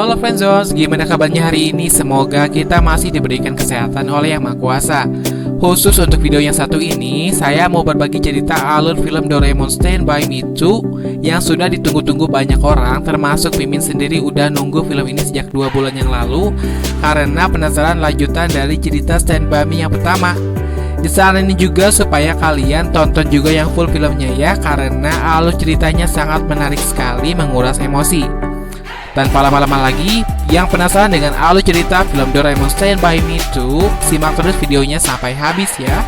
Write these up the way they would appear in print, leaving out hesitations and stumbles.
Halo Friendzone, gimana kabarnya hari ini? Semoga kita masih diberikan kesehatan oleh Yang Maha Kuasa. Khusus untuk video yang satu ini, saya mau berbagi cerita alur film Doraemon Stand By Me 2 yang sudah ditunggu-tunggu banyak orang, termasuk Mimin sendiri udah nunggu film ini sejak 2 bulan yang lalu karena penasaran lanjutan dari cerita Stand By Me yang pertama. Disaranin juga supaya kalian tonton juga yang full filmnya ya, karena alur ceritanya sangat menarik sekali, menguras emosi. Tanpa lama-lama lagi, yang penasaran dengan alur cerita film Doraemon Stand By Me 2, simak terus videonya sampai habis ya.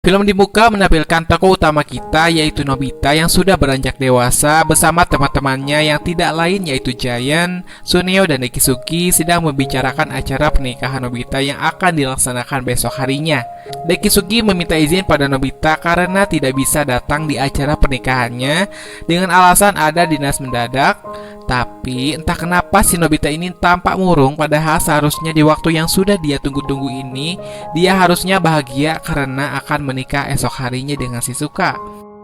Film dibuka menampilkan tokoh utama kita, yaitu Nobita yang sudah beranjak dewasa bersama teman-temannya yang tidak lain yaitu Giant, Suneo, dan Dekisuki sedang membicarakan acara pernikahan Nobita yang akan dilaksanakan besok harinya. Dekisuki meminta izin pada Nobita karena tidak bisa datang di acara pernikahannya dengan alasan ada dinas mendadak. Tapi entah kenapa si Nobita ini tampak murung, padahal seharusnya di waktu yang sudah dia tunggu-tunggu ini dia harusnya bahagia karena akan menikah esok harinya dengan Shizuka.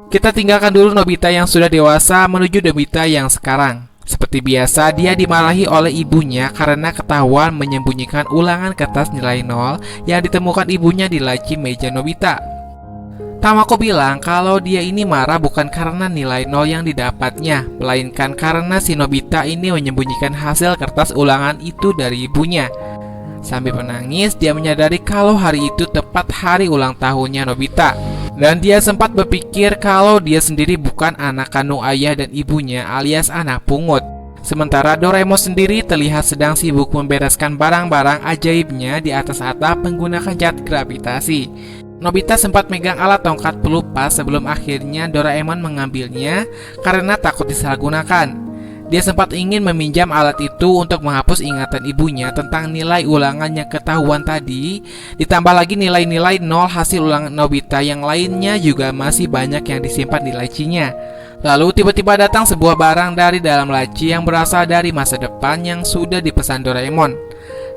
Kita tinggalkan dulu Nobita yang sudah dewasa menuju Nobita yang sekarang. Seperti biasa, dia dimarahi oleh ibunya karena ketahuan menyembunyikan ulangan kertas nilai 0 yang ditemukan ibunya di laci meja Nobita. Tamako bilang kalau dia ini marah bukan karena nilai 0 yang didapatnya, melainkan karena si Nobita ini menyembunyikan hasil kertas ulangan itu dari ibunya. Sambil menangis, dia menyadari kalau hari itu tepat hari ulang tahunnya Nobita. Dan dia sempat berpikir kalau dia sendiri bukan anak kandung ayah dan ibunya alias anak pungut. Sementara Doraemon sendiri terlihat sedang sibuk membereskan barang-barang ajaibnya di atas atap menggunakan cat gravitasi. Nobita sempat megang alat tongkat pelupas sebelum akhirnya Doraemon mengambilnya karena takut disalahgunakan. Dia sempat ingin meminjam alat itu untuk menghapus ingatan ibunya tentang nilai ulangan yang ketahuan tadi. Ditambah lagi nilai-nilai 0 hasil ulangan Nobita yang lainnya juga masih banyak yang disimpan di lacinya. Lalu tiba-tiba datang sebuah barang dari dalam laci yang berasal dari masa depan yang sudah dipesan Doraemon.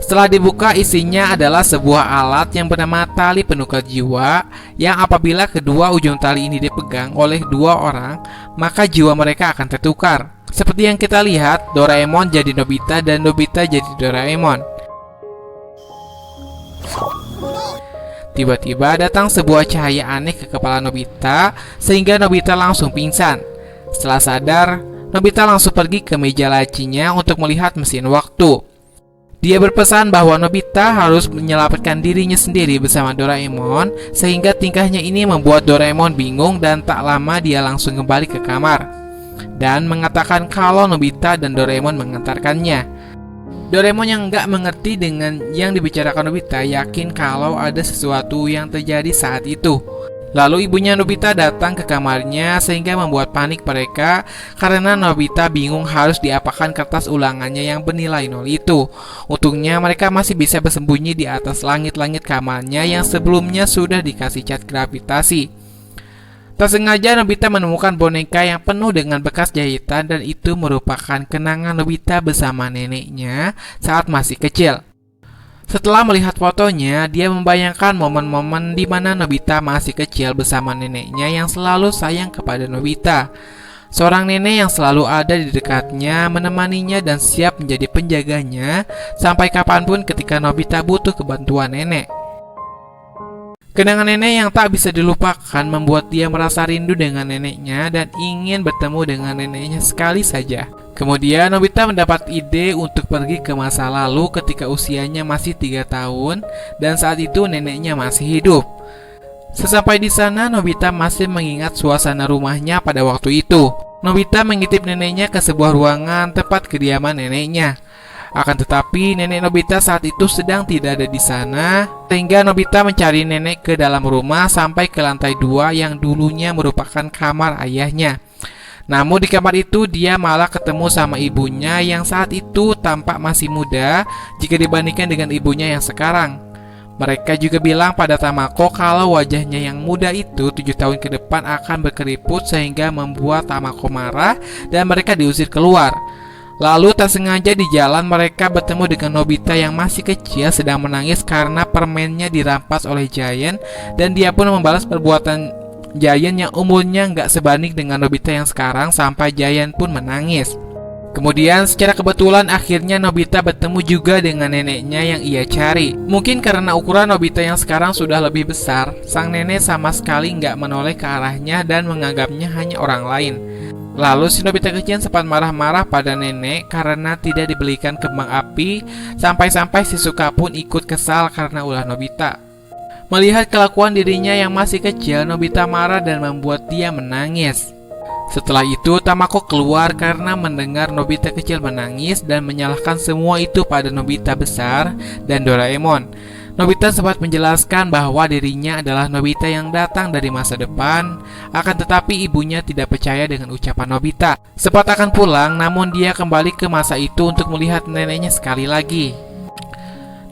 Setelah dibuka, isinya adalah sebuah alat yang bernama tali penukar jiwa, yang apabila kedua ujung tali ini dipegang oleh dua orang, maka jiwa mereka akan tertukar. Seperti yang kita lihat, Doraemon jadi Nobita dan Nobita jadi Doraemon. Tiba-tiba datang sebuah cahaya aneh ke kepala Nobita, sehingga Nobita langsung pingsan. Setelah sadar, Nobita langsung pergi ke meja lacinya untuk melihat mesin waktu. Dia berpesan bahwa Nobita harus menyelamatkan dirinya sendiri bersama Doraemon, sehingga tingkahnya ini membuat Doraemon bingung dan tak lama dia langsung kembali ke kamar dan mengatakan kalau Nobita dan Doraemon mengantarkannya. Doraemon yang nggak mengerti dengan yang dibicarakan Nobita yakin kalau ada sesuatu yang terjadi saat itu. Lalu ibunya Nobita datang ke kamarnya sehingga membuat panik mereka karena Nobita bingung harus diapakan kertas ulangannya yang bernilai 0 itu. Untungnya mereka masih bisa bersembunyi di atas langit-langit kamarnya yang sebelumnya sudah dikasih cat gravitasi. Tak sengaja Nobita menemukan boneka yang penuh dengan bekas jahitan dan itu merupakan kenangan Nobita bersama neneknya saat masih kecil. Setelah melihat fotonya, dia membayangkan momen-momen di mana Nobita masih kecil bersama neneknya yang selalu sayang kepada Nobita. Seorang nenek yang selalu ada di dekatnya, menemaninya dan siap menjadi penjaganya sampai kapanpun ketika Nobita butuh kebantuan nenek. Kenangan nenek yang tak bisa dilupakan membuat dia merasa rindu dengan neneknya dan ingin bertemu dengan neneknya sekali saja. Kemudian Nobita mendapat ide untuk pergi ke masa lalu ketika usianya masih 3 tahun dan saat itu neneknya masih hidup. Sesampai di sana, Nobita masih mengingat suasana rumahnya pada waktu itu. Nobita mengintip neneknya ke sebuah ruangan tempat kediaman neneknya. Akan tetapi nenek Nobita saat itu sedang tidak ada di sana, sehingga Nobita mencari nenek ke dalam rumah sampai ke lantai 2 yang dulunya merupakan kamar ayahnya. Namun di kamar itu dia malah ketemu sama ibunya yang saat itu tampak masih muda jika dibandingkan dengan ibunya yang sekarang. Mereka juga bilang pada Tamako kalau wajahnya yang muda itu 7 tahun ke depan akan berkeriput sehingga membuat Tamako marah dan mereka diusir keluar. Lalu tak sengaja di jalan mereka bertemu dengan Nobita yang masih kecil sedang menangis karena permennya dirampas oleh Giant, dan dia pun membalas perbuatan Giant yang umurnya nggak sebanding dengan Nobita yang sekarang sampai Giant pun menangis. Kemudian secara kebetulan akhirnya Nobita bertemu juga dengan neneknya yang ia cari. Mungkin karena ukuran Nobita yang sekarang sudah lebih besar, sang nenek sama sekali nggak menoleh ke arahnya dan menganggapnya hanya orang lain. Lalu si Nobita kecil sempat marah-marah pada nenek karena tidak dibelikan kembang api, sampai-sampai Shizuka pun ikut kesal karena ulah Nobita. Melihat kelakuan dirinya yang masih kecil, Nobita marah dan membuat dia menangis. Setelah itu, Tamako keluar karena mendengar Nobita kecil menangis dan menyalahkan semua itu pada Nobita besar dan Doraemon. Nobita sempat menjelaskan bahwa dirinya adalah Nobita yang datang dari masa depan, akan tetapi ibunya tidak percaya dengan ucapan Nobita. Sempat akan pulang, namun dia kembali ke masa itu untuk melihat neneknya sekali lagi.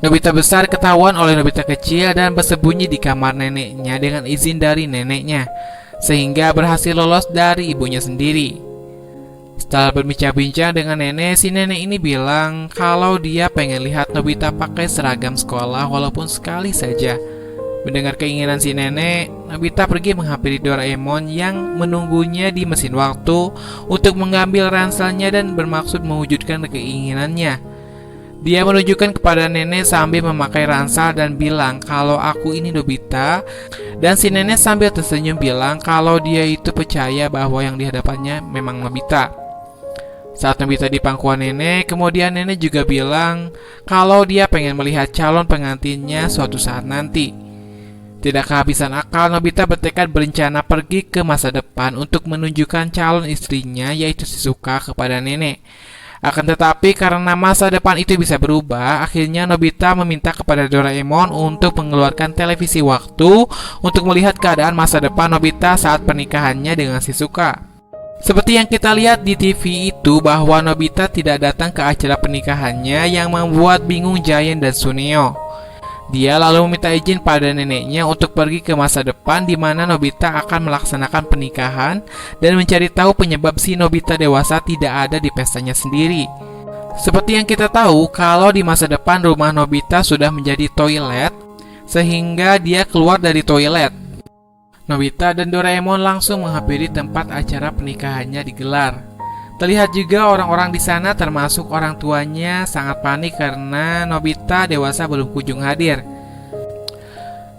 Nobita besar ketahuan oleh Nobita kecil dan bersembunyi di kamar neneknya dengan izin dari neneknya, sehingga berhasil lolos dari ibunya sendiri. Setelah berbincang-bincang dengan nenek, si nenek ini bilang kalau dia pengen lihat Nobita pakai seragam sekolah walaupun sekali saja. Mendengar keinginan si nenek, Nobita pergi menghampiri Doraemon yang menunggunya di mesin waktu untuk mengambil ranselnya dan bermaksud mewujudkan keinginannya. Dia menunjukkan kepada nenek sambil memakai ransel dan bilang kalau aku ini Nobita, dan si nenek sambil tersenyum bilang kalau dia itu percaya bahwa yang dihadapannya memang Nobita. Saat Nobita di pangkuan nenek, kemudian nenek juga bilang kalau dia pengen melihat calon pengantinnya suatu saat nanti. Tidak kehabisan akal, Nobita bertekad berencana pergi ke masa depan untuk menunjukkan calon istrinya yaitu Shizuka kepada nenek. Akan tetapi karena masa depan itu bisa berubah, akhirnya Nobita meminta kepada Doraemon untuk mengeluarkan televisi waktu untuk melihat keadaan masa depan Nobita saat pernikahannya dengan Shizuka. Seperti yang kita lihat di TV itu bahwa Nobita tidak datang ke acara pernikahannya yang membuat bingung Giant dan Suneo. Dia lalu meminta izin pada neneknya untuk pergi ke masa depan di mana Nobita akan melaksanakan pernikahan dan mencari tahu penyebab si Nobita dewasa tidak ada di pestanya sendiri. Seperti yang kita tahu kalau di masa depan rumah Nobita sudah menjadi toilet, sehingga dia keluar dari toilet. Nobita dan Doraemon langsung menghampiri tempat acara pernikahannya digelar. Terlihat juga orang-orang di sana termasuk orang tuanya sangat panik karena Nobita dewasa belum kunjung hadir.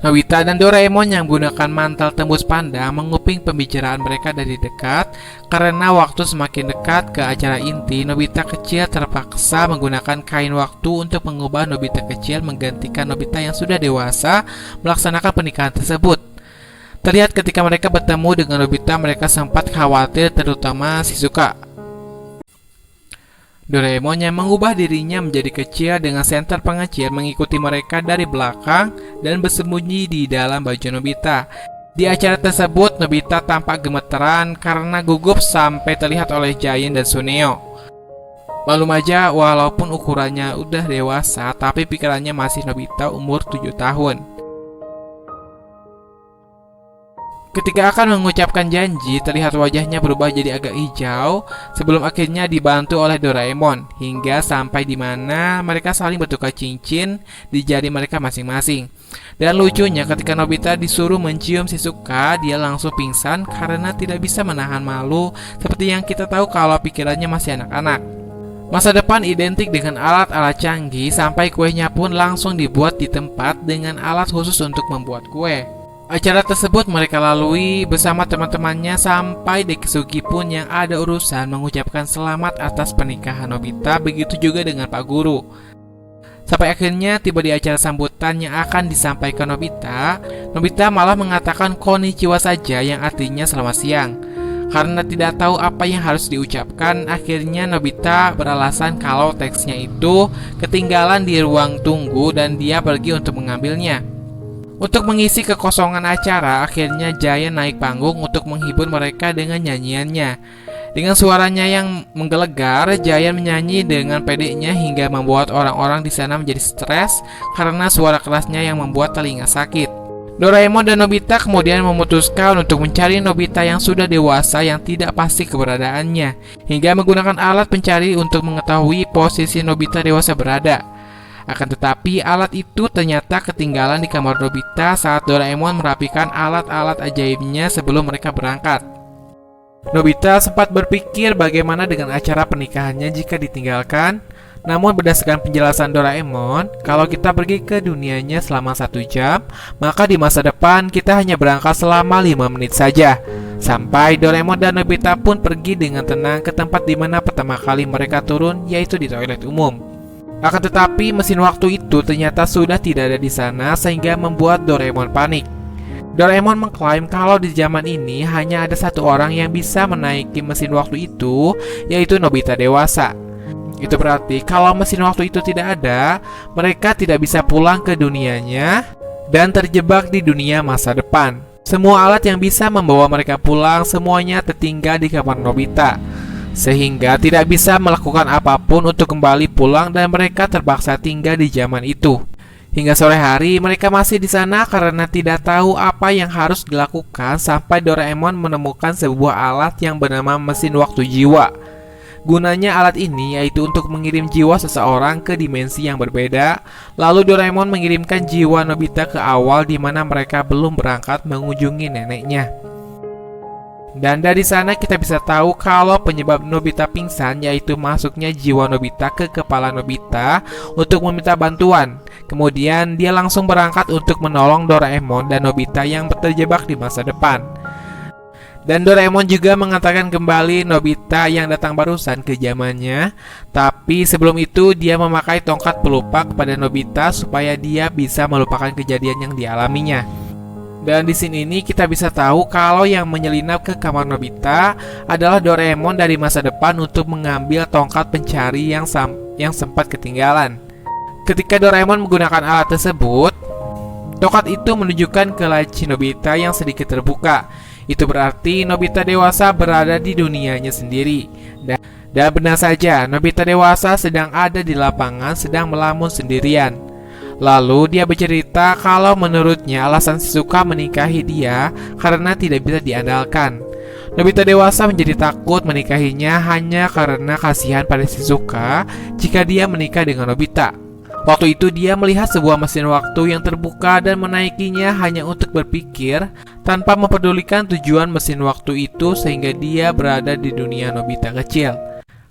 Nobita dan Doraemon yang menggunakan mantel tembus pandang menguping pembicaraan mereka dari dekat. Karena waktu semakin dekat ke acara inti, Nobita kecil terpaksa menggunakan kain waktu untuk mengubah Nobita kecil menggantikan Nobita yang sudah dewasa melaksanakan pernikahan tersebut. Terlihat ketika mereka bertemu dengan Nobita, mereka sempat khawatir, terutama Shizuka. Doraemon yang mengubah dirinya menjadi kecil dengan senter pengecil mengikuti mereka dari belakang dan bersembunyi di dalam baju Nobita. Di acara tersebut, Nobita tampak gemeteran karena gugup sampai terlihat oleh Giant dan Suneo. Malum aja walaupun ukurannya udah dewasa, tapi pikirannya masih Nobita umur 7 tahun. Ketika akan mengucapkan janji, terlihat wajahnya berubah jadi agak hijau sebelum akhirnya dibantu oleh Doraemon hingga sampai di mana mereka saling bertukar cincin di jari mereka masing-masing. Dan lucunya ketika Nobita disuruh mencium Shizuka, dia langsung pingsan karena tidak bisa menahan malu seperti yang kita tahu kalau pikirannya masih anak-anak. Masa depan identik dengan alat-alat canggih sampai kuenya pun langsung dibuat di tempat dengan alat khusus untuk membuat kue. Acara tersebut mereka lalui bersama teman-temannya sampai Dekisugi pun yang ada urusan mengucapkan selamat atas pernikahan Nobita, begitu juga dengan Pak Guru. Sampai akhirnya tiba di acara sambutan yang akan disampaikan Nobita. Nobita malah mengatakan konnichiwa saja yang artinya selamat siang. Karena tidak tahu apa yang harus diucapkan, akhirnya Nobita beralasan kalau teksnya itu ketinggalan di ruang tunggu dan dia pergi untuk mengambilnya. Untuk mengisi kekosongan acara, akhirnya Giant naik panggung untuk menghibur mereka dengan nyanyiannya. Dengan suaranya yang menggelegar, Giant menyanyi dengan pedenya hingga membuat orang-orang di sana menjadi stres karena suara kerasnya yang membuat telinga sakit. Doraemon dan Nobita kemudian memutuskan untuk mencari Nobita yang sudah dewasa yang tidak pasti keberadaannya, hingga menggunakan alat pencari untuk mengetahui posisi Nobita dewasa berada. Akan tetapi alat itu ternyata ketinggalan di kamar Nobita saat Doraemon merapikan alat-alat ajaibnya sebelum mereka berangkat. Nobita sempat berpikir bagaimana dengan acara pernikahannya jika ditinggalkan. Namun berdasarkan penjelasan Doraemon, kalau kita pergi ke dunianya selama 1 jam, maka di masa depan kita hanya berangkat selama 5 menit saja. Sampai Doraemon dan Nobita pun pergi dengan tenang ke tempat di mana pertama kali mereka turun, yaitu di toilet umum. Akan tetapi mesin waktu itu ternyata sudah tidak ada di sana sehingga membuat Doraemon panik. Doraemon mengklaim kalau di zaman ini hanya ada 1 orang yang bisa menaiki mesin waktu itu, yaitu Nobita dewasa. Itu berarti kalau mesin waktu itu tidak ada, mereka tidak bisa pulang ke dunianya dan terjebak di dunia masa depan. Semua alat yang bisa membawa mereka pulang semuanya tertinggal di kamar Nobita, sehingga tidak bisa melakukan apapun untuk kembali pulang dan mereka terpaksa tinggal di zaman itu. Hingga sore hari mereka masih di sana karena tidak tahu apa yang harus dilakukan sampai Doraemon menemukan sebuah alat yang bernama mesin waktu jiwa. Gunanya alat ini yaitu untuk mengirim jiwa seseorang ke dimensi yang berbeda. Lalu Doraemon mengirimkan jiwa Nobita ke awal di mana mereka belum berangkat mengunjungi neneknya. Dan dari sana kita bisa tahu kalau penyebab Nobita pingsan yaitu masuknya jiwa Nobita ke kepala Nobita untuk meminta bantuan. Kemudian dia langsung berangkat untuk menolong Doraemon dan Nobita yang terjebak di masa depan. Dan Doraemon juga mengatakan kembali Nobita yang datang barusan ke zamannya. Tapi sebelum itu dia memakai tongkat pelupa kepada Nobita supaya dia bisa melupakan kejadian yang dialaminya. Dan di sini kita bisa tahu kalau yang menyelinap ke kamar Nobita adalah Doraemon dari masa depan untuk mengambil tongkat pencari yang sempat ketinggalan. Ketika Doraemon menggunakan alat tersebut, tongkat itu menunjukkan ke laci Nobita yang sedikit terbuka. Itu berarti Nobita dewasa berada di dunianya sendiri. Dan benar saja, Nobita dewasa sedang ada di lapangan sedang melamun sendirian. Lalu dia bercerita kalau menurutnya alasan Shizuka menikahi dia karena tidak bisa diandalkan. Nobita dewasa menjadi takut menikahinya hanya karena kasihan pada Shizuka jika dia menikah dengan Nobita. Waktu itu dia melihat sebuah mesin waktu yang terbuka dan menaikinya hanya untuk berpikir tanpa mempedulikan tujuan mesin waktu itu sehingga dia berada di dunia Nobita kecil.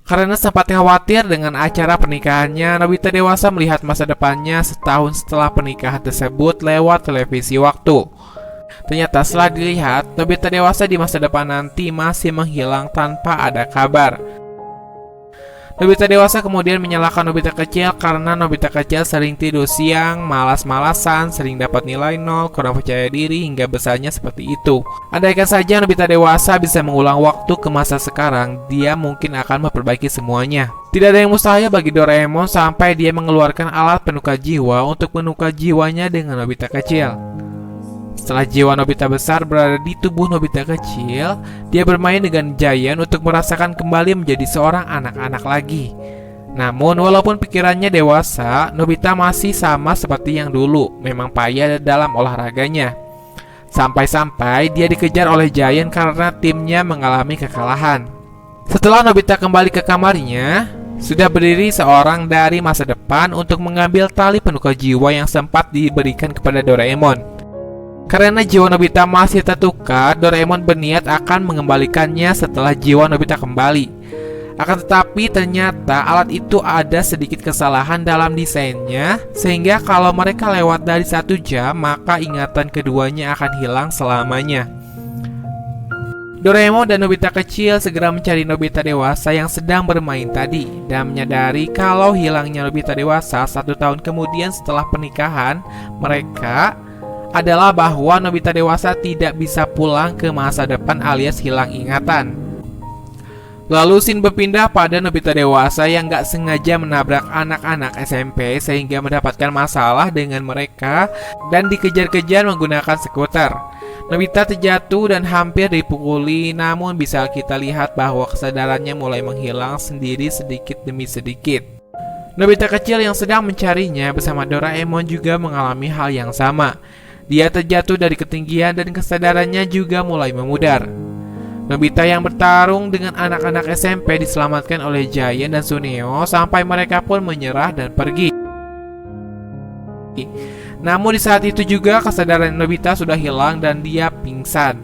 Karena sempat khawatir dengan acara pernikahannya, Nobita dewasa melihat masa depannya setahun setelah pernikahan tersebut lewat televisi waktu. Ternyata setelah dilihat, Nobita dewasa di masa depan nanti masih menghilang tanpa ada kabar. Nobita dewasa kemudian menyalahkan Nobita kecil karena Nobita kecil sering tidur siang, malas-malasan, sering dapat nilai 0, kurang percaya diri hingga besarnya seperti itu. Andaikan saja Nobita dewasa bisa mengulang waktu ke masa sekarang, dia mungkin akan memperbaiki semuanya. Tidak ada yang mustahil bagi Doraemon sampai dia mengeluarkan alat penukar jiwa untuk menukar jiwanya dengan Nobita kecil. Setelah jiwa Nobita besar berada di tubuh Nobita kecil, dia bermain dengan Giant untuk merasakan kembali menjadi seorang anak-anak lagi. Namun walaupun pikirannya dewasa, Nobita masih sama seperti yang dulu, memang payah dalam olahraganya. Sampai-sampai dia dikejar oleh Giant karena timnya mengalami kekalahan. Setelah Nobita kembali ke kamarnya, sudah berdiri seorang dari masa depan untuk mengambil tali penukar jiwa yang sempat diberikan kepada Doraemon. Karena jiwa Nobita masih tertukar, Doraemon berniat akan mengembalikannya setelah jiwa Nobita kembali. Akan tetapi ternyata alat itu ada sedikit kesalahan dalam desainnya, sehingga kalau mereka lewat dari 1 jam, maka ingatan keduanya akan hilang selamanya. Doraemon dan Nobita kecil segera mencari Nobita dewasa yang sedang bermain tadi, dan menyadari kalau hilangnya Nobita dewasa 1 tahun kemudian setelah pernikahan mereka adalah bahwa Nobita dewasa tidak bisa pulang ke masa depan alias hilang ingatan. Lalu scene berpindah pada Nobita dewasa yang gak sengaja menabrak anak-anak SMP sehingga mendapatkan masalah dengan mereka dan dikejar-kejar menggunakan skuter. Nobita terjatuh dan hampir dipukuli, namun bisa kita lihat bahwa kesadarannya mulai menghilang sendiri sedikit demi sedikit. Nobita kecil yang sedang mencarinya bersama Doraemon juga mengalami hal yang sama. Dia terjatuh dari ketinggian dan kesadarannya juga mulai memudar. Nobita yang bertarung dengan anak-anak SMP diselamatkan oleh Giant dan Suneo sampai mereka pun menyerah dan pergi. Namun di saat itu juga kesadaran Nobita sudah hilang dan dia pingsan.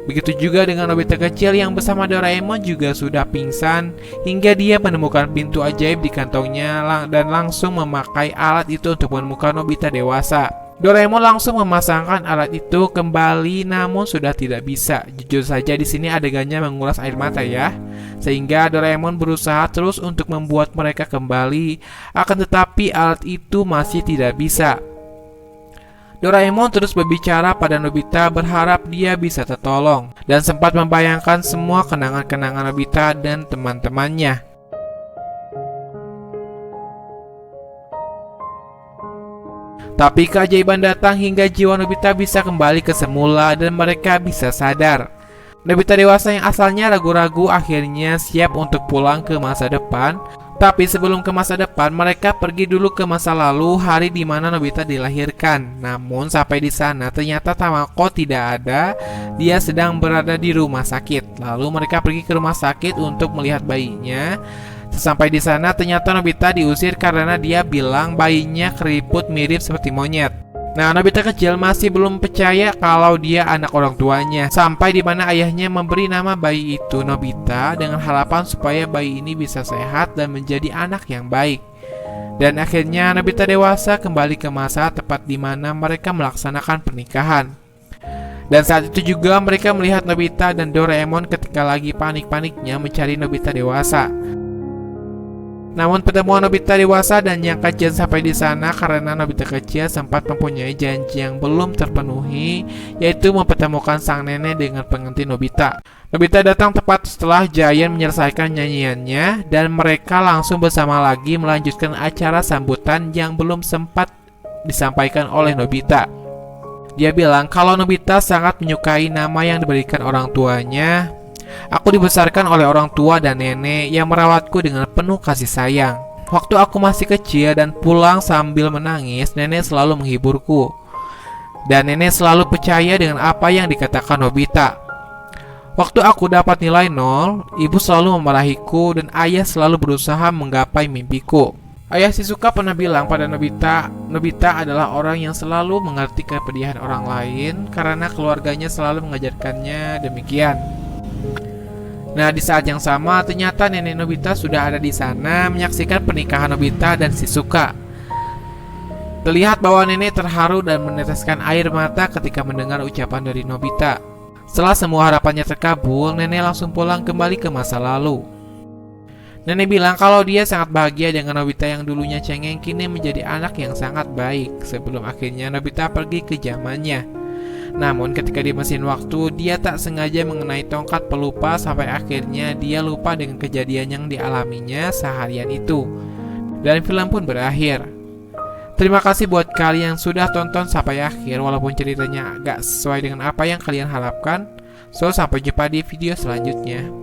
Begitu juga dengan Nobita kecil yang bersama Doraemon juga sudah pingsan hingga dia menemukan pintu ajaib di kantongnya dan langsung memakai alat itu untuk menemukan Nobita dewasa. Doraemon langsung memasangkan alat itu kembali, namun sudah tidak bisa. Jujur saja di sini adegannya menguras air mata ya. Sehingga Doraemon berusaha terus untuk membuat mereka kembali, akan tetapi alat itu masih tidak bisa. Doraemon terus berbicara pada Nobita berharap dia bisa tertolong dan sempat membayangkan semua kenangan-kenangan Nobita dan teman-temannya. Tapi keajaiban datang hingga jiwa Nobita bisa kembali ke semula dan mereka bisa sadar. Nobita dewasa yang asalnya ragu-ragu akhirnya siap untuk pulang ke masa depan. Tapi sebelum ke masa depan, mereka pergi dulu ke masa lalu, hari di mana Nobita dilahirkan. Namun sampai di sana ternyata Tamako tidak ada. Dia sedang berada di rumah sakit. Lalu mereka pergi ke rumah sakit untuk melihat bayinya. Sampai di sana ternyata Nobita diusir karena dia bilang bayinya keriput mirip seperti monyet. Nah, Nobita kecil masih belum percaya kalau dia anak orang tuanya. Sampai di mana ayahnya memberi nama bayi itu Nobita dengan harapan supaya bayi ini bisa sehat dan menjadi anak yang baik. Dan akhirnya Nobita dewasa kembali ke masa tepat di mana mereka melaksanakan pernikahan. Dan saat itu juga mereka melihat Nobita dan Doraemon ketika lagi panik-paniknya mencari Nobita dewasa. Namun pertemuan Nobita dewasa dan yang kecil sampai di sana karena Nobita kecil sempat mempunyai janji yang belum terpenuhi, yaitu mempertemukan sang nenek dengan pengantin Nobita. Nobita datang tepat setelah Giant menyelesaikan nyanyiannya dan mereka langsung bersama lagi melanjutkan acara sambutan yang belum sempat disampaikan oleh Nobita. Dia bilang kalau Nobita sangat menyukai nama yang diberikan orang tuanya. Aku dibesarkan oleh orang tua dan nenek yang merawatku dengan penuh kasih sayang. Waktu aku masih kecil dan pulang sambil menangis, nenek selalu menghiburku. Dan nenek selalu percaya dengan apa yang dikatakan Nobita. Waktu aku dapat nilai 0, ibu selalu memarahiku dan ayah selalu berusaha menggapai mimpiku. Ayah Shizuka pernah bilang pada Nobita, Nobita adalah orang yang selalu mengerti kepedihan orang lain karena keluarganya selalu mengajarkannya demikian. Nah, di saat yang sama ternyata nenek Nobita sudah ada di sana menyaksikan pernikahan Nobita dan Shizuka. Terlihat bahwa nenek terharu dan meneteskan air mata ketika mendengar ucapan dari Nobita. Setelah semua harapannya terkabul, nenek langsung pulang kembali ke masa lalu. Nenek bilang kalau dia sangat bahagia dengan Nobita yang dulunya cengeng kini menjadi anak yang sangat baik sebelum akhirnya Nobita pergi ke zamannya. Namun ketika di mesin waktu, dia tak sengaja mengenai tongkat pelupa sampai akhirnya dia lupa dengan kejadian yang dialaminya seharian itu. Dan film pun berakhir. Terima kasih buat kalian yang sudah tonton sampai akhir walaupun ceritanya agak sesuai dengan apa yang kalian harapkan. So, sampai jumpa di video selanjutnya.